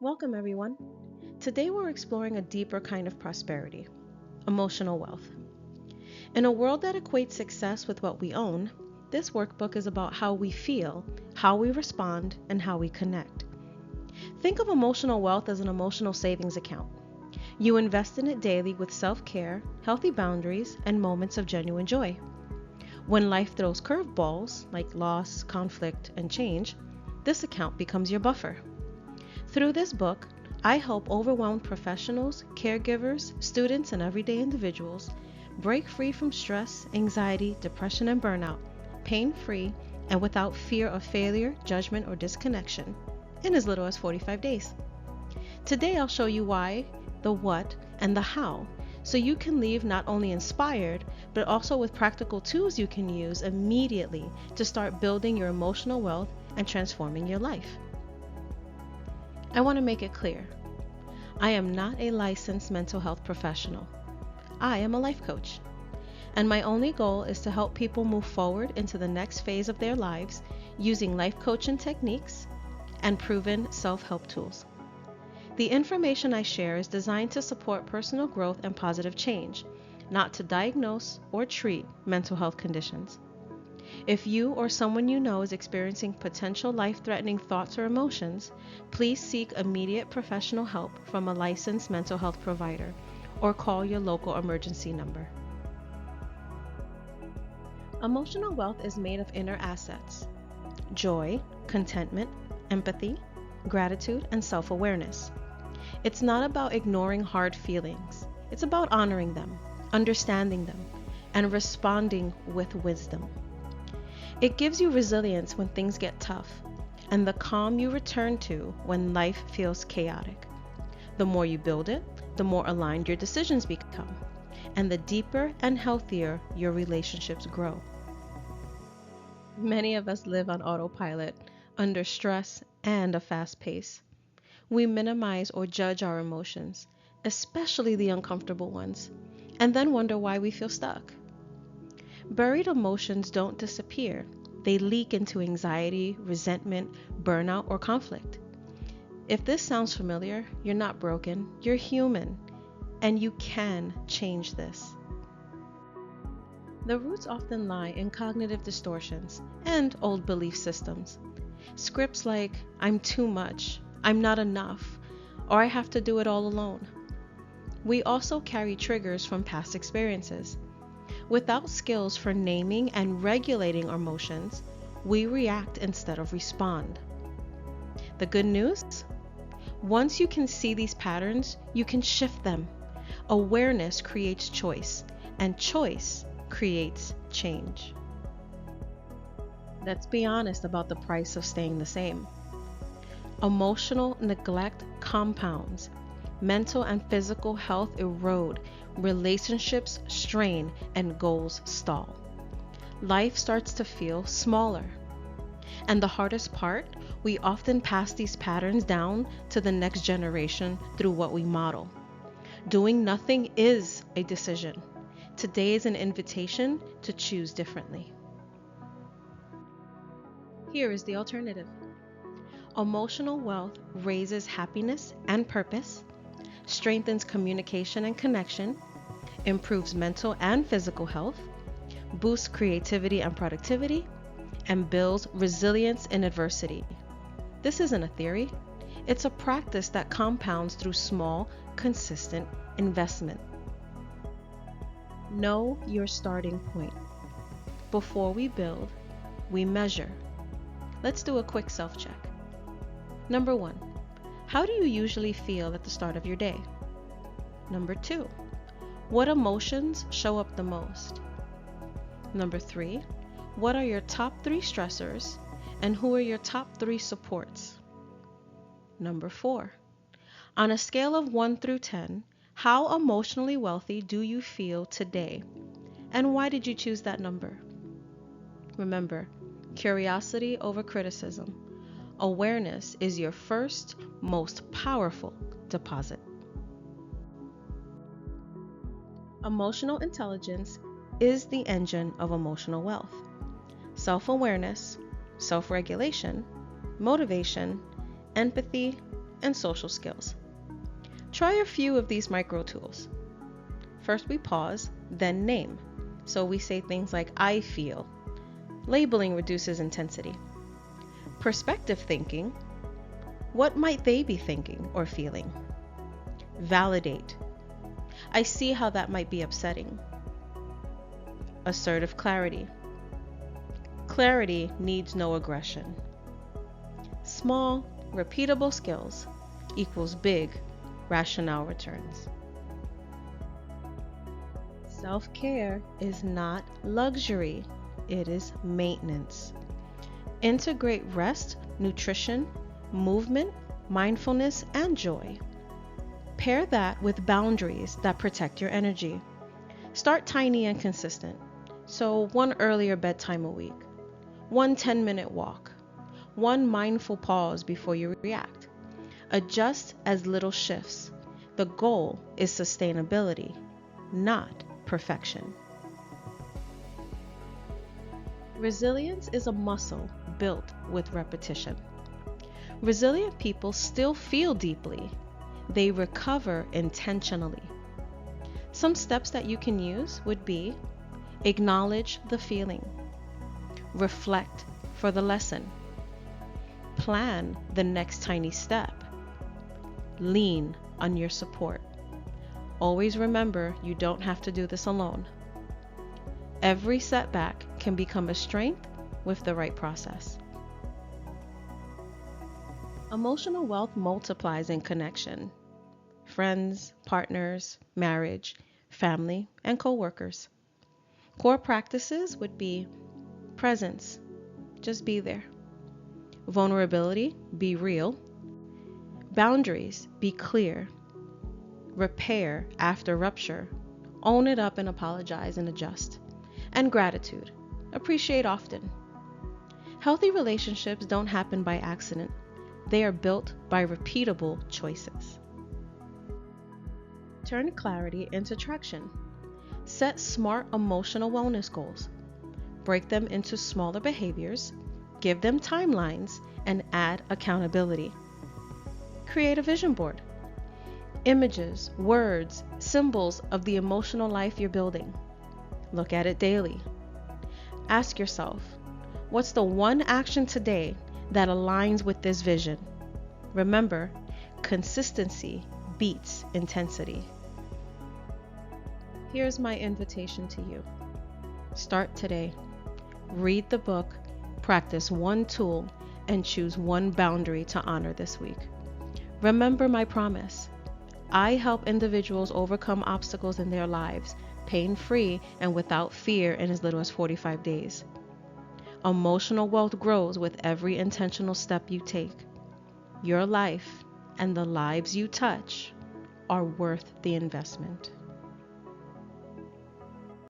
Welcome, everyone. Today we're exploring a deeper kind of prosperity, emotional wealth. In a world that equates success with what we own, this workbook is about how we feel, how we respond, and how we connect. Think of emotional wealth as an emotional savings account. You invest in it daily with self-care, healthy boundaries, and moments of genuine joy. When life throws curveballs like loss, conflict, and change, this account becomes your buffer. Through this book, I help overwhelmed professionals, caregivers, students, and everyday individuals break free from stress, anxiety, depression, and burnout, pain-free and without fear of failure, judgment, or disconnection in as little as 45 days. Today, I'll show you why, the what, and the how, so you can leave not only inspired, but also with practical tools you can use immediately to start building your emotional wealth and transforming your life. I want to make it clear. I am not a licensed mental health professional. I am a life coach. And my only goal is to help people move forward into the next phase of their lives using life coaching techniques and proven self-help tools. The information I share is designed to support personal growth and positive change, not to diagnose or treat mental health conditions. If you or someone you know is experiencing potential life-threatening thoughts or emotions, please seek immediate professional help from a licensed mental health provider or call your local emergency number. Emotional wealth is made of inner assets: joy, contentment, empathy, gratitude, and self-awareness. It's not about ignoring hard feelings. It's about honoring them, understanding them, and responding with wisdom. It gives you resilience when things get tough, and the calm you return to when life feels chaotic. The more you build it, the more aligned your decisions become, and the deeper and healthier your relationships grow. Many of us live on autopilot, under stress and a fast pace. We minimize or judge our emotions, especially the uncomfortable ones, and then wonder why we feel stuck. Buried emotions don't disappear. They leak into anxiety, resentment, burnout, or conflict. If this sounds familiar, you're not broken, you're human, and you can change this. The roots often lie in cognitive distortions and old belief systems. Scripts like, I'm too much, I'm not enough, or I have to do it all alone. We also carry triggers from past experiences. Without skills for naming and regulating our emotions, we react instead of respond. The good news? Once you can see these patterns, you can shift them. Awareness creates choice, and choice creates change. Let's be honest about the price of staying the same. Emotional neglect compounds. Mental and physical health erode, relationships strain, and goals stall. Life starts to feel smaller. And the hardest part, we often pass these patterns down to the next generation through what we model. Doing nothing is a decision. Today is an invitation to choose differently. Here is the alternative. Emotional wealth raises happiness and purpose, strengthens communication and connection, improves mental and physical health, boosts creativity and productivity, and builds resilience in adversity. This isn't a theory. It's a practice that compounds through small, consistent investment. Know your starting point. Before we build, we measure. Let's do a quick self-check. Number 1. How do you usually feel at the start of your day? Number 2. What emotions show up the most? Number 3. What are your top 3 stressors, and who are your top 3 supports? Number 4. On a scale of 1 through 10, how emotionally wealthy do you feel today, and why did you choose that number? Remember, curiosity over criticism. Awareness is your first, most powerful deposit. Emotional intelligence is the engine of emotional wealth. Self-awareness, self-regulation, motivation, empathy, and social skills. Try a few of these micro tools. First we pause, then name. So we say things like I feel. Labeling reduces intensity. Perspective thinking. What might they be thinking or feeling? Validate. I see how that might be upsetting. Assertive clarity. Clarity needs no aggression. Small, repeatable skills equals big, rationale returns. Self-care is not luxury, it is maintenance. Integrate rest, nutrition, movement, mindfulness, and joy. Pair that with boundaries that protect your energy. Start tiny and consistent. So one earlier bedtime a week, one 10-minute walk, one mindful pause before you react. Adjust as little shifts. The goal is sustainability, not perfection. Resilience is a muscle built with repetition. Resilient people still feel deeply. They recover intentionally. Some steps that you can use would be: acknowledge the feeling, reflect for the lesson, plan the next tiny step, lean on your support. Always remember, you don't have to do this alone. Every setback can become a strength with the right process. Emotional wealth multiplies in connection. Friends, partners, marriage, family, and coworkers. Core practices would be presence, just be there. Vulnerability, be real. Boundaries, be clear. Repair after rupture, own it up and apologize and adjust. And gratitude, appreciate often. Healthy relationships don't happen by accident. They are built by repeatable choices. Turn clarity into traction. Set smart emotional wellness goals. Break them into smaller behaviors, give them timelines, and add accountability. Create a vision board. Images, words, symbols of the emotional life you're building. Look at it daily. Ask yourself, what's the one action today that aligns with this vision? Remember, consistency beats intensity. Here's my invitation to you. Start today. Read the book, practice one tool, and choose one boundary to honor this week. Remember my promise. I help individuals overcome obstacles in their lives, pain-free and without fear, in as little as 45 days. Emotional wealth grows with every intentional step you take. Your life and the lives you touch are worth the investment.